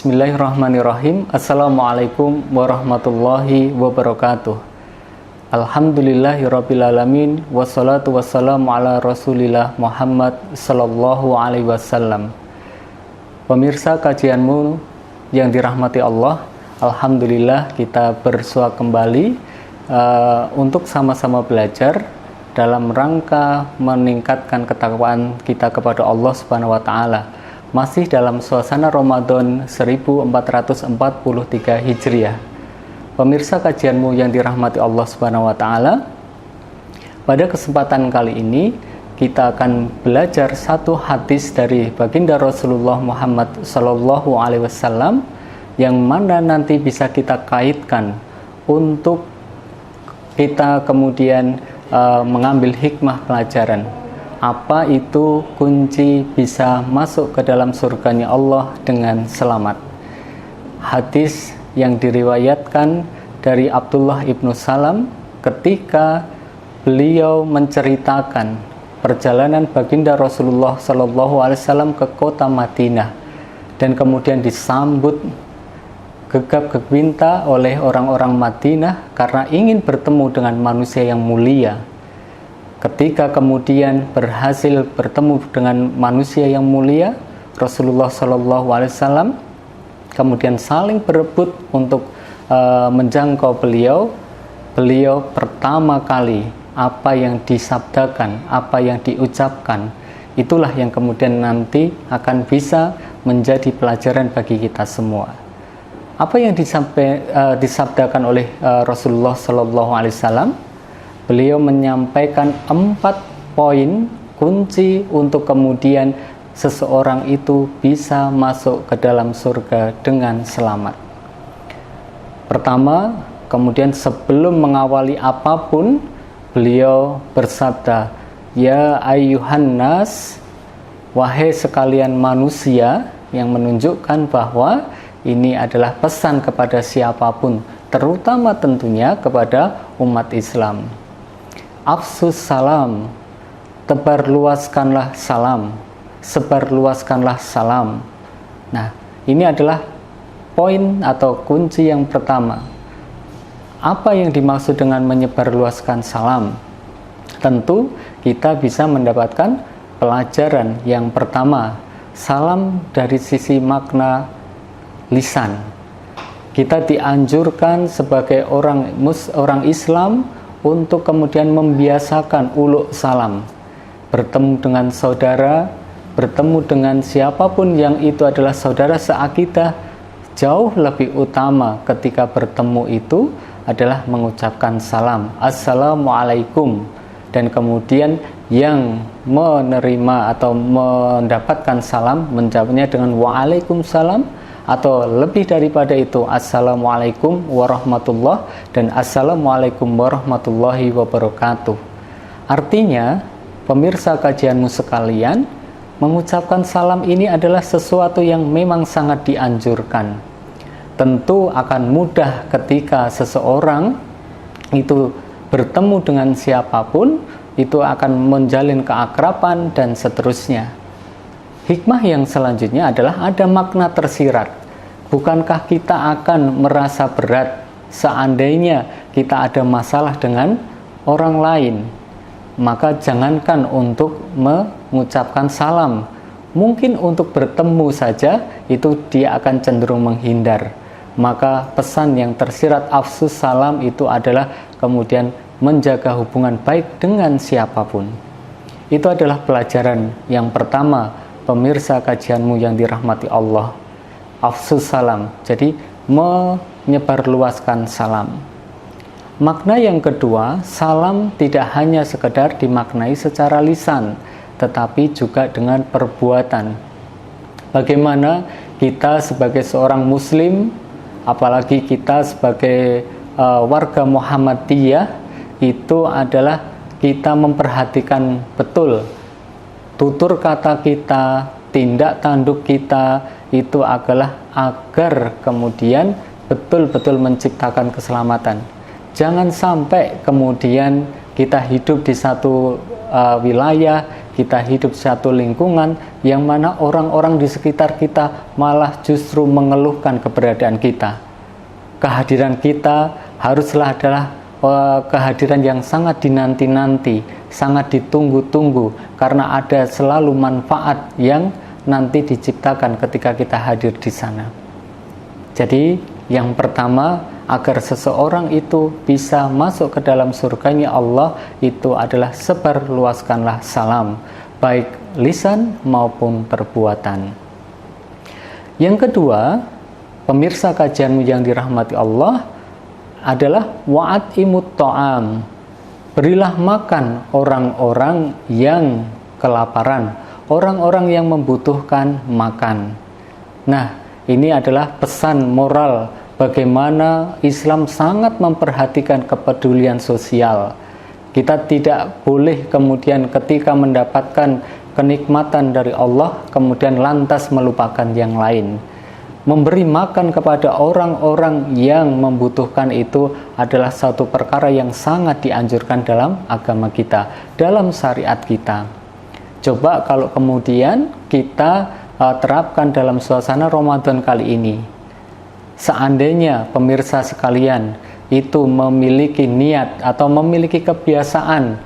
Bismillahirrahmanirrahim. Assalamualaikum warahmatullahi wabarakatuh. Alhamdulillahirrabbilalamin. Wassalatu wassalamu ala rasulillah Muhammad sallallahu alaihi wasallam. Pemirsa kajianmu yang dirahmati Allah, Alhamdulillah kita bersua kembali untuk sama-sama belajar dalam rangka meningkatkan ketakwaan kita kepada Allah Subhanahu wa taala. Masih dalam suasana Ramadan 1443 Hijriah. Pemirsa kajianmu yang dirahmati Allah Subhanahu wa taala, pada kesempatan kali ini kita akan belajar satu hadis dari baginda Rasulullah Muhammad sallallahu alaihi wasallam yang mana nanti bisa kita kaitkan untuk kita kemudian mengambil hikmah pelajaran. Apa itu kunci bisa masuk ke dalam surganya Allah dengan selamat? Hadis yang diriwayatkan dari Abdullah ibnu Salam ketika beliau menceritakan perjalanan baginda Rasulullah Shallallahu Alaihi Wasallam ke kota Madinah dan kemudian disambut gegap gempita oleh orang-orang Madinah karena ingin bertemu dengan manusia yang mulia. Ketika kemudian berhasil bertemu dengan manusia yang mulia, Rasulullah Shallallahu Alaihi Wasallam kemudian saling berebut untuk menjangkau beliau. Beliau pertama kali apa yang disabdakan, apa yang diucapkan, itulah yang kemudian nanti akan bisa menjadi pelajaran bagi kita semua. Apa yang disabdakan oleh Rasulullah Shallallahu Alaihi Wasallam? Beliau menyampaikan 4 poin kunci untuk kemudian seseorang itu bisa masuk ke dalam surga dengan selamat. Pertama, kemudian sebelum mengawali apapun, beliau bersabda, "Ya ayyuhan nas, wahai sekalian manusia," yang menunjukkan bahwa ini adalah pesan kepada siapapun, terutama tentunya kepada umat Islam. Afsus salam, tebarluaskanlah salam, sebarluaskanlah salam. Nah, ini adalah poin atau kunci yang pertama. Apa yang dimaksud dengan menyebarluaskan salam? Tentu kita bisa mendapatkan pelajaran yang pertama, salam dari sisi makna lisan. Kita dianjurkan sebagai orang Islam untuk kemudian membiasakan uluk salam, bertemu dengan saudara, bertemu dengan siapapun yang itu adalah saudara seakidah. Jauh lebih utama ketika bertemu itu adalah mengucapkan salam, assalamualaikum, dan kemudian yang menerima atau mendapatkan salam menjawabnya dengan waalaikumsalam, atau lebih daripada itu assalamualaikum warahmatullah dan assalamualaikum warahmatullahi wabarakatuh. Artinya, pemirsa kajianmu sekalian, mengucapkan salam ini adalah sesuatu yang memang sangat dianjurkan. Tentu akan mudah ketika seseorang itu bertemu dengan siapapun, itu akan menjalin keakraban dan seterusnya. Hikmah yang selanjutnya adalah ada makna tersirat. Bukankah kita akan merasa berat seandainya kita ada masalah dengan orang lain? Maka jangankan untuk mengucapkan salam, mungkin untuk bertemu saja itu dia akan cenderung menghindar. Maka pesan yang tersirat afsus salam itu adalah kemudian menjaga hubungan baik dengan siapapun. Itu adalah pelajaran yang pertama, pemirsa kajianmu yang dirahmati Allah. Afsus salam, jadi menyebarluaskan salam. Makna yang kedua, salam tidak hanya sekedar dimaknai secara lisan, tetapi juga dengan perbuatan. Bagaimana kita sebagai seorang muslim, apalagi kita sebagai warga Muhammadiyah, itu adalah kita memperhatikan betul tutur kata kita, tindak tanduk kita itu adalah agar kemudian betul-betul menciptakan keselamatan. Jangan sampai kemudian kita hidup di satu wilayah, kita hidup satu lingkungan yang mana orang-orang di sekitar kita malah justru mengeluhkan keberadaan kita. Kehadiran kita haruslah adalah kehadiran yang sangat dinanti-nanti, sangat ditunggu-tunggu, karena ada selalu manfaat yang nanti diciptakan ketika kita hadir di sana. Jadi yang pertama, agar seseorang itu bisa masuk ke dalam surganya Allah, itu adalah sebarluaskanlah salam, baik lisan maupun perbuatan. Yang kedua, pemirsa kajianmu yang dirahmati Allah, adalah wa'at'imut ta'am, berilah makan orang-orang yang kelaparan, orang-orang yang membutuhkan makan. Nah, ini adalah pesan moral bagaimana Islam sangat memperhatikan kepedulian sosial. Kita tidak boleh kemudian ketika mendapatkan kenikmatan dari Allah kemudian lantas melupakan yang lain. Memberi makan kepada orang-orang yang membutuhkan itu adalah satu perkara yang sangat dianjurkan dalam agama kita, dalam syariat kita. Coba kalau kemudian kita terapkan dalam suasana Ramadan kali ini. Seandainya pemirsa sekalian itu memiliki niat atau memiliki kebiasaan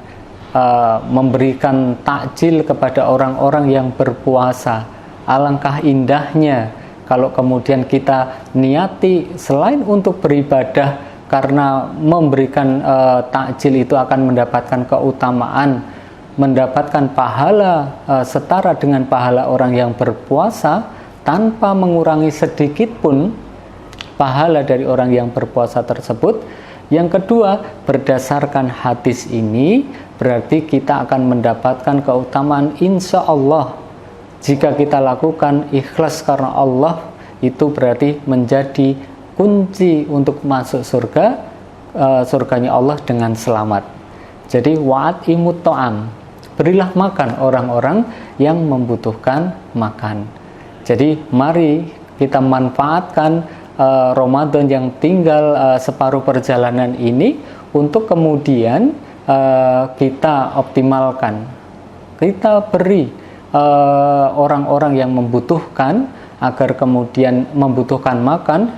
memberikan takjil kepada orang-orang yang berpuasa, alangkah indahnya kalau kemudian kita niati selain untuk beribadah, karena memberikan takjil itu akan mendapatkan keutamaan, mendapatkan pahala setara dengan pahala orang yang berpuasa, tanpa mengurangi sedikit pun pahala dari orang yang berpuasa tersebut. Yang kedua, berdasarkan hadis ini berarti kita akan mendapatkan keutamaan insya Allah. Jika kita lakukan ikhlas karena Allah, itu berarti menjadi kunci untuk masuk surga, surganya Allah dengan selamat. Jadi wa'at'imut ta'am, berilah makan orang-orang yang membutuhkan makan. Jadi mari kita manfaatkan Ramadan yang tinggal separuh perjalanan ini untuk kemudian kita optimalkan. Kita beri orang-orang yang membutuhkan, agar kemudian membutuhkan makan,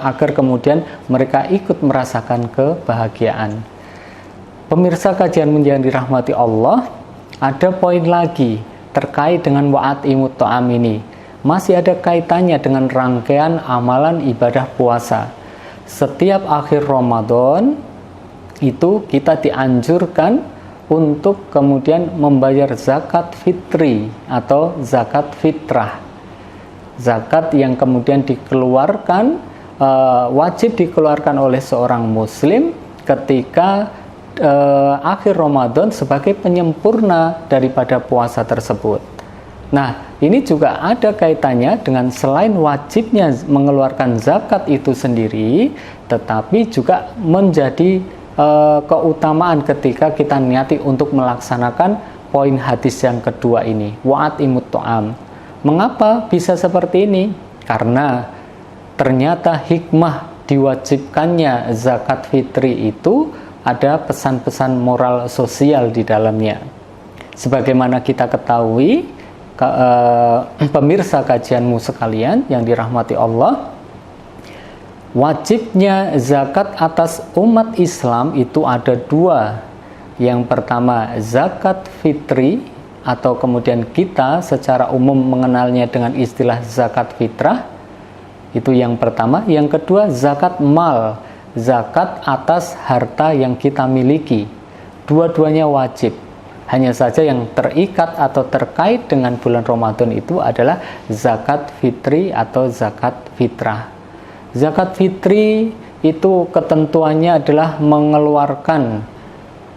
agar kemudian mereka ikut merasakan kebahagiaan. Pemirsa kajian yang dirahmati Allah, ada poin lagi terkait dengan wa'at'imut ta'am ini. Masih ada kaitannya dengan rangkaian amalan ibadah puasa. Setiap akhir Ramadan itu kita dianjurkan untuk kemudian membayar zakat fitri atau zakat fitrah. Zakat yang kemudian dikeluarkan, wajib dikeluarkan oleh seorang muslim ketika akhir Ramadan sebagai penyempurna daripada puasa tersebut. Nah, ini juga ada kaitannya dengan selain wajibnya mengeluarkan zakat itu sendiri, tetapi juga menjadi keutamaan ketika kita niati untuk melaksanakan poin hadis yang kedua ini, wa'at'imut ta'am. Mengapa bisa seperti ini? Karena ternyata hikmah diwajibkannya zakat fitri itu ada pesan-pesan moral sosial di dalamnya. Sebagaimana kita ketahui, pemirsa kajianmu sekalian yang dirahmati Allah, wajibnya zakat atas umat Islam itu ada dua. Yang pertama zakat fitri, atau kemudian kita secara umum mengenalnya dengan istilah zakat fitrah, itu yang pertama. Yang kedua zakat mal, zakat atas harta yang kita miliki. Dua-duanya wajib. Hanya saja yang terikat atau terkait dengan bulan Ramadan itu adalah zakat fitri atau zakat fitrah. Zakat fitri itu ketentuannya adalah mengeluarkan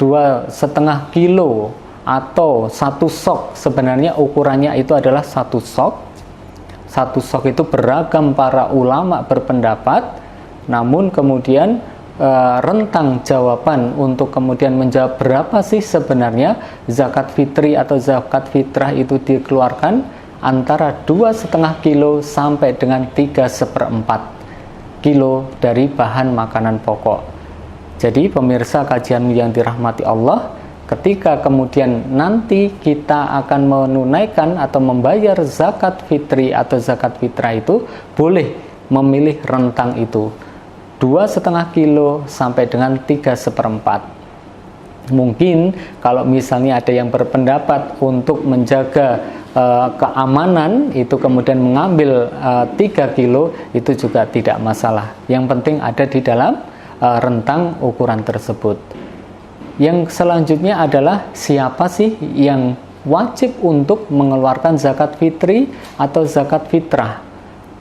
2,5 kilo atau 1 sok. Sebenarnya ukurannya itu adalah 1 sok. 1 sok itu beragam para ulama berpendapat, namun kemudian rentang jawaban untuk kemudian menjawab berapa sih sebenarnya zakat fitri atau zakat fitrah itu dikeluarkan, antara 2,5 kilo sampai dengan 3/4 kilo dari bahan makanan pokok. Jadi pemirsa kajian yang dirahmati Allah, ketika kemudian nanti kita akan menunaikan atau membayar zakat fitri atau zakat fitrah itu, boleh memilih rentang itu 2,5 kilo sampai dengan 3/4. Mungkin kalau misalnya ada yang berpendapat untuk menjaga keamanan itu kemudian mengambil 3 kilo, itu juga tidak masalah. Yang penting ada di dalam rentang ukuran tersebut. Yang selanjutnya adalah siapa sih yang wajib untuk mengeluarkan zakat fitri atau zakat fitrah,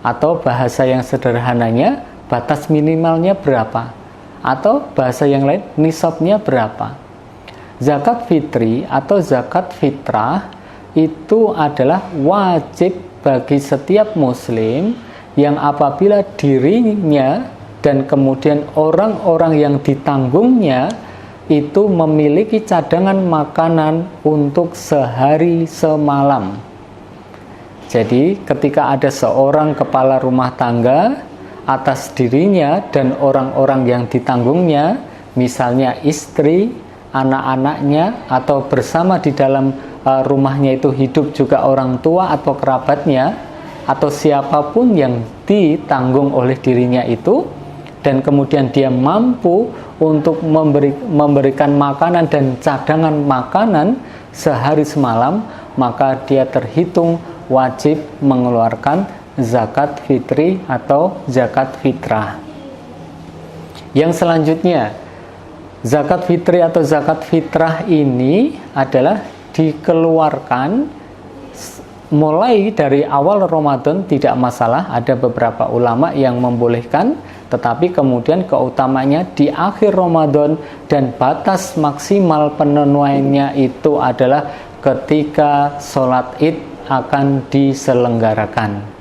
atau bahasa yang sederhananya batas minimalnya berapa, atau bahasa yang lain nisabnya berapa. Zakat fitri atau zakat fitrah itu adalah wajib bagi setiap muslim yang apabila dirinya dan kemudian orang-orang yang ditanggungnya itu memiliki cadangan makanan untuk sehari semalam. Jadi ketika ada seorang kepala rumah tangga atas dirinya dan orang-orang yang ditanggungnya, misalnya istri, anak-anaknya, atau bersama di dalam rumahnya itu hidup juga orang tua atau kerabatnya, atau siapapun yang ditanggung oleh dirinya itu, dan kemudian dia mampu untuk memberikan makanan dan cadangan makanan sehari semalam, maka dia terhitung wajib mengeluarkan zakat fitri atau zakat fitrah. Yang selanjutnya, zakat fitri atau zakat fitrah ini adalah dikeluarkan mulai dari awal Ramadan, tidak masalah. Ada beberapa ulama yang membolehkan, tetapi kemudian keutamanya di akhir Ramadan, dan batas maksimal penunaiannya itu adalah ketika sholat Id akan diselenggarakan.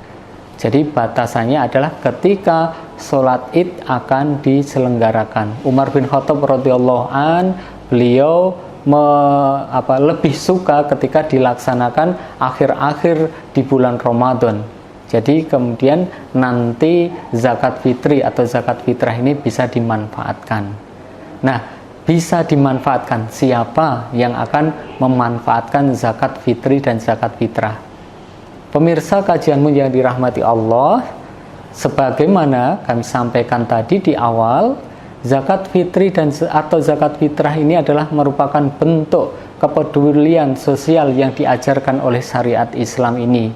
Jadi batasannya adalah ketika sholat Id akan diselenggarakan. Umar bin Khattab radhiyallahu an, beliau lebih suka ketika dilaksanakan akhir-akhir di bulan Ramadan. Jadi kemudian nanti zakat fitri atau zakat fitrah ini bisa dimanfaatkan. Nah, bisa dimanfaatkan siapa yang akan memanfaatkan zakat fitri dan zakat fitrah? Pemirsa kajianmu yang dirahmati Allah, sebagaimana kami sampaikan tadi di awal, zakat fitri atau zakat fitrah ini adalah merupakan bentuk kepedulian sosial yang diajarkan oleh syariat Islam ini.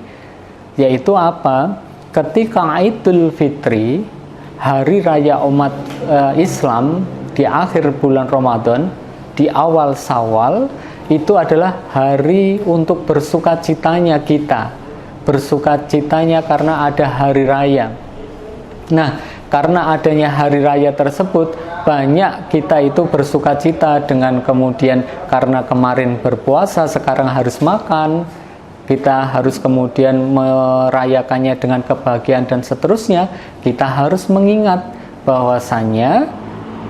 Yaitu apa? Ketika Idul Fitri, hari raya umat Islam di akhir bulan Ramadan, di awal Syawal, itu adalah hari untuk bersukacitanya kita. Bersukacitanya karena ada hari raya. Nah, karena adanya hari raya tersebut, banyak kita itu bersukacita dengan kemudian karena kemarin berpuasa, sekarang harus makan, kita harus kemudian merayakannya dengan kebahagiaan dan seterusnya. Kita harus mengingat bahwasannya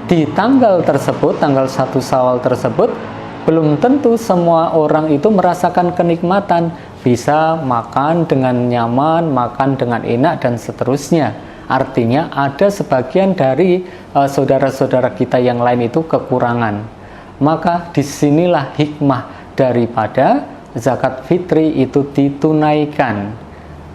di tanggal tersebut, tanggal 1 Syawal tersebut, belum tentu semua orang itu merasakan kenikmatan, bisa makan dengan nyaman, makan dengan enak, dan seterusnya. Artinya ada sebagian dari saudara-saudara kita yang lain itu kekurangan. Maka disinilah hikmah daripada zakat fitri itu ditunaikan.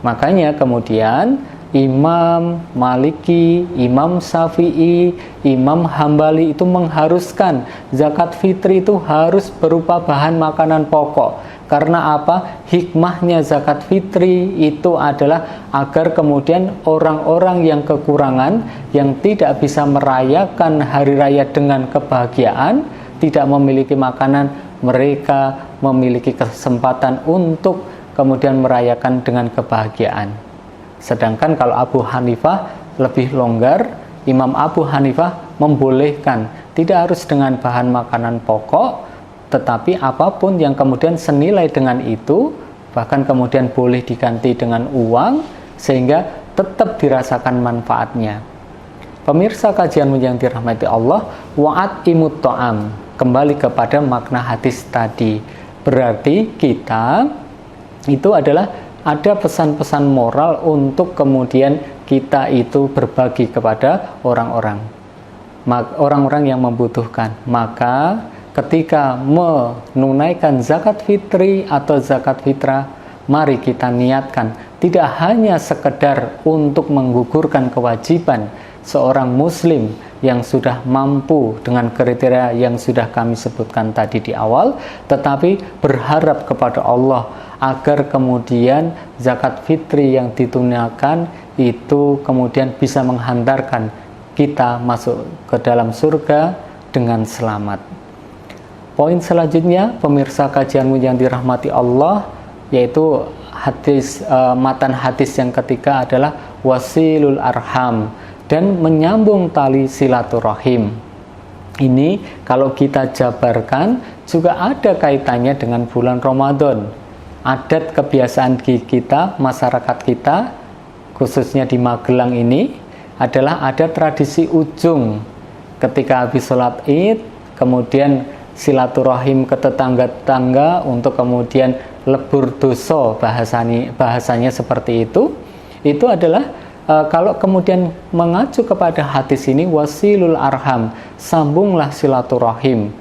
Makanya kemudian Imam Maliki, Imam Syafi'i, Imam Hambali itu mengharuskan zakat fitri itu harus berupa bahan makanan pokok. Karena apa? Hikmahnya zakat fitri itu adalah agar kemudian orang-orang yang kekurangan, yang tidak bisa merayakan hari raya dengan kebahagiaan, tidak memiliki makanan, mereka memiliki kesempatan untuk kemudian merayakan dengan kebahagiaan. Sedangkan kalau Abu Hanifah lebih longgar, Imam Abu Hanifah membolehkan, tidak harus dengan bahan makanan pokok, tetapi apapun yang kemudian senilai dengan itu, bahkan kemudian boleh diganti dengan uang, sehingga tetap dirasakan manfaatnya. Pemirsa kajianmu yang dirahmati Allah, wa'at imut to'am, kembali kepada makna hadis tadi. Berarti kita itu adalah ada pesan-pesan moral untuk kemudian kita itu berbagi kepada orang-orang yang membutuhkan. Maka ketika menunaikan zakat fitri atau zakat fitrah, mari kita niatkan tidak hanya sekedar untuk menggugurkan kewajiban seorang muslim yang sudah mampu dengan kriteria yang sudah kami sebutkan tadi di awal, tetapi berharap kepada Allah agar kemudian zakat fitri yang ditunaikan itu kemudian bisa menghantarkan kita masuk ke dalam surga dengan selamat. Poin selanjutnya, pemirsa kajianmu yang dirahmati Allah, yaitu matan hadis yang ketiga adalah wasilul arham, dan menyambung tali silaturahim. Ini kalau kita jabarkan juga ada kaitannya dengan bulan Ramadan. Adat kebiasaan kita, masyarakat kita, khususnya di Magelang ini, adalah ada tradisi ujung ketika habis sholat id, kemudian silaturahim ke tetangga-tetangga untuk kemudian lebur dosa, bahasanya seperti itu adalah kalau kemudian mengacu kepada hadis ini, wasilul arham, sambunglah silaturahim.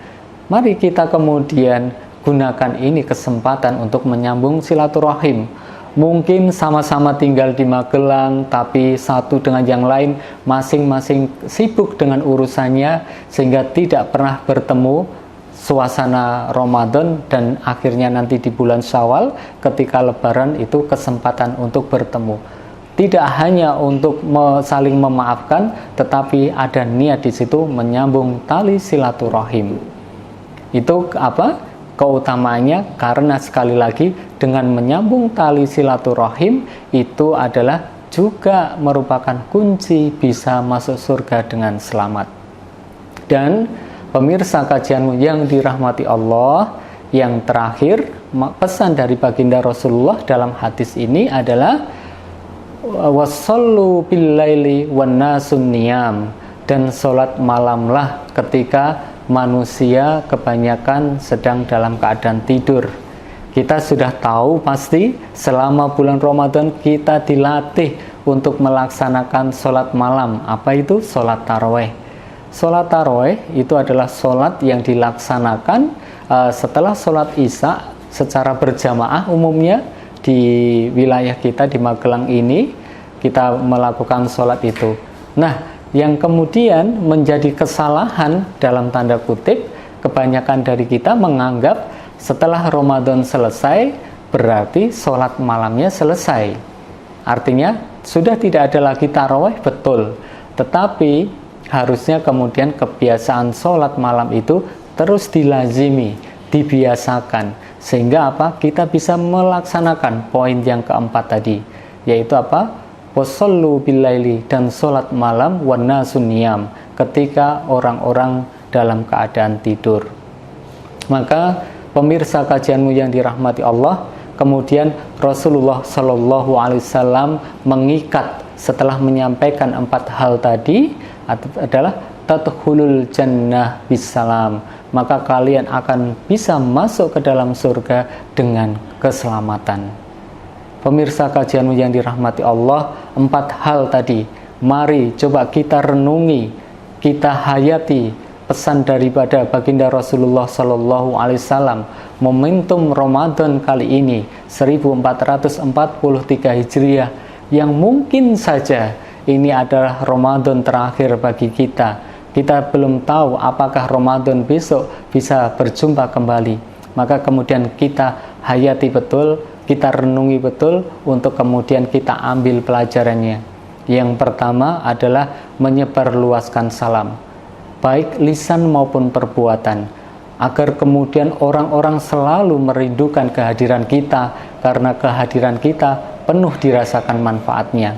Mari kita kemudian gunakan ini kesempatan untuk menyambung silaturahim. Mungkin sama-sama tinggal di Magelang, tapi satu dengan yang lain masing-masing sibuk dengan urusannya, sehingga tidak pernah bertemu suasana Ramadan, dan akhirnya nanti di bulan Syawal ketika Lebaran itu kesempatan untuk bertemu. Tidak hanya untuk saling memaafkan, tetapi ada niat di situ menyambung tali silaturahim. Itu apa? Keutamaannya karena sekali lagi dengan menyambung tali silaturahim itu adalah juga merupakan kunci bisa masuk surga dengan selamat. Dan pemirsa kajianmu yang dirahmati Allah, yang terakhir pesan dari baginda Rasulullah dalam hadis ini adalah wasallu billaili wan nasun niyam, dan sholat malamlah ketika manusia kebanyakan sedang dalam keadaan tidur. Kita sudah tahu pasti selama bulan Ramadan kita dilatih untuk melaksanakan sholat malam. Apa itu? Sholat taraweh. Sholat taraweh itu adalah sholat yang dilaksanakan setelah sholat isya secara berjamaah. Umumnya di wilayah kita di Magelang ini kita melakukan sholat itu. Nah, yang kemudian menjadi kesalahan dalam tanda kutip, kebanyakan dari kita menganggap setelah Ramadan selesai berarti sholat malamnya selesai. Artinya sudah tidak ada lagi tarawih, betul, tetapi harusnya kemudian kebiasaan sholat malam itu terus dilazimi, dibiasakan, sehingga apa? Kita bisa melaksanakan poin yang keempat tadi, yaitu apa? Wasallu billaili, dan sholat malam wan nasun niyam, ketika orang-orang dalam keadaan tidur. Maka pemirsa kajianmu yang dirahmati Allah, kemudian Rasulullah Shallallahu Alaihi Wasallam mengikat setelah menyampaikan empat hal tadi adalah tadkhulul jannah bisalam, maka kalian akan bisa masuk ke dalam surga dengan keselamatan. Pemirsa kajianmu yang dirahmati Allah, empat hal tadi, mari coba kita renungi, kita hayati pesan daripada baginda Rasulullah Shallallahu Alaihi Wasallam. Momentum Ramadan kali ini 1443 Hijriah, yang mungkin saja ini adalah Ramadan terakhir bagi kita. Kita belum tahu apakah Ramadan besok bisa berjumpa kembali. Maka kemudian kita hayati betul, kita renungi betul untuk kemudian kita ambil pelajarannya. Yang pertama adalah menyebarluaskan salam, baik lisan maupun perbuatan, agar kemudian orang-orang selalu merindukan kehadiran kita, karena kehadiran kita penuh dirasakan manfaatnya.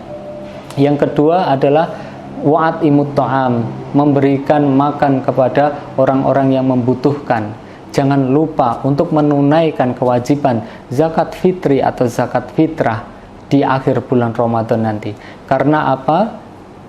Yang kedua adalah wa'at imut ta'am, memberikan makan kepada orang-orang yang membutuhkan. Jangan lupa untuk menunaikan kewajiban zakat fitri atau zakat fitrah di akhir bulan Ramadan nanti. Karena apa?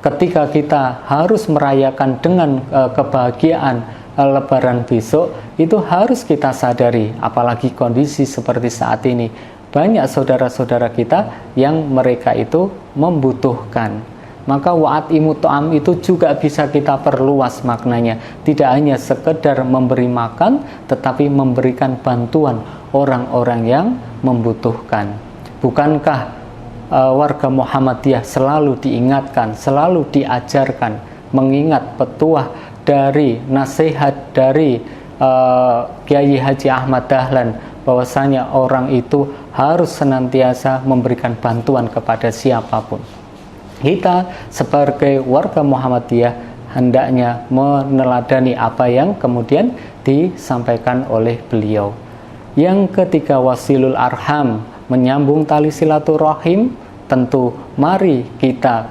Ketika kita harus merayakan dengan kebahagiaan Lebaran besok, itu harus kita sadari, apalagi kondisi seperti saat ini. Banyak saudara-saudara kita yang mereka itu membutuhkan. Maka wa'atimu ta'am itu juga bisa kita perluas maknanya. Tidak hanya sekedar memberi makan, tetapi memberikan bantuan orang-orang yang membutuhkan. Bukankah warga Muhammadiyah selalu diingatkan, selalu diajarkan, mengingat petuah dari nasihat dari Kiai Haji Ahmad Dahlan, bahwasanya orang itu harus senantiasa memberikan bantuan kepada siapapun. Kita sebagai warga Muhammadiyah hendaknya meneladani apa yang kemudian disampaikan oleh beliau. Yang ketiga, wasilul arham, menyambung tali silaturahim. Tentu mari kita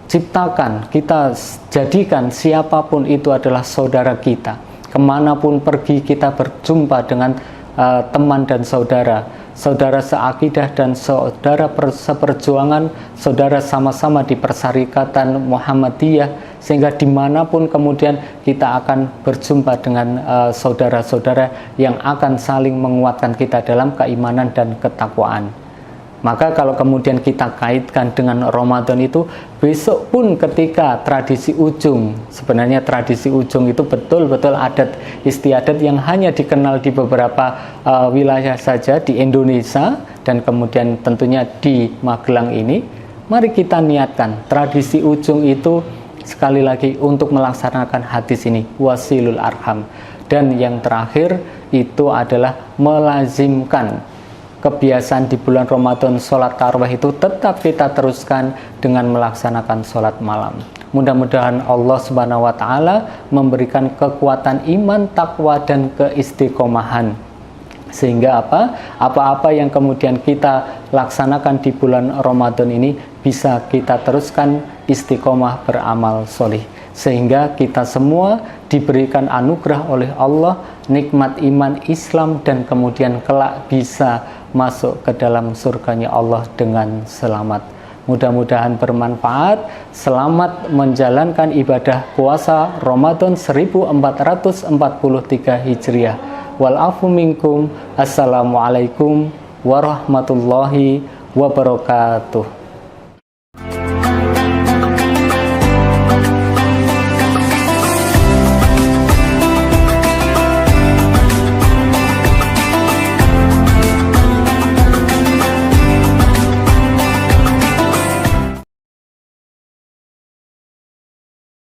ciptakan, kita jadikan siapapun itu adalah saudara kita. Kemanapun pergi kita berjumpa dengan teman dan saudara, saudara seakidah dan saudara seperjuangan, saudara sama-sama di Persyarikatan Muhammadiyah, sehingga dimanapun kemudian kita akan berjumpa dengan saudara-saudara yang akan saling menguatkan kita dalam keimanan dan ketakwaan. Maka kalau kemudian kita kaitkan dengan Ramadan itu, besok pun ketika tradisi ujung, sebenarnya tradisi ujung itu betul-betul adat istiadat yang hanya dikenal di beberapa wilayah saja di Indonesia, dan kemudian tentunya di Magelang ini. Mari kita niatkan tradisi ujung itu sekali lagi untuk melaksanakan hadis ini, wasilul arham. Dan yang terakhir itu adalah melazimkan kebiasaan di bulan Ramadan sholat tarawih itu tetap kita teruskan dengan melaksanakan sholat malam. Mudah-mudahan Allah Subhanahu wa Ta'ala memberikan kekuatan iman, takwa, dan keistiqomahan, sehingga apa-apa yang kemudian kita laksanakan di bulan Ramadan ini bisa kita teruskan istiqomah beramal solih, sehingga kita semua diberikan anugerah oleh Allah nikmat iman Islam, dan kemudian kelak bisa masuk ke dalam surganya Allah dengan selamat. Mudah-mudahan bermanfaat. Selamat menjalankan ibadah puasa Ramadan 1443 Hijriah. Wal-afu minkum. Assalamualaikum warahmatullahi wabarakatuh.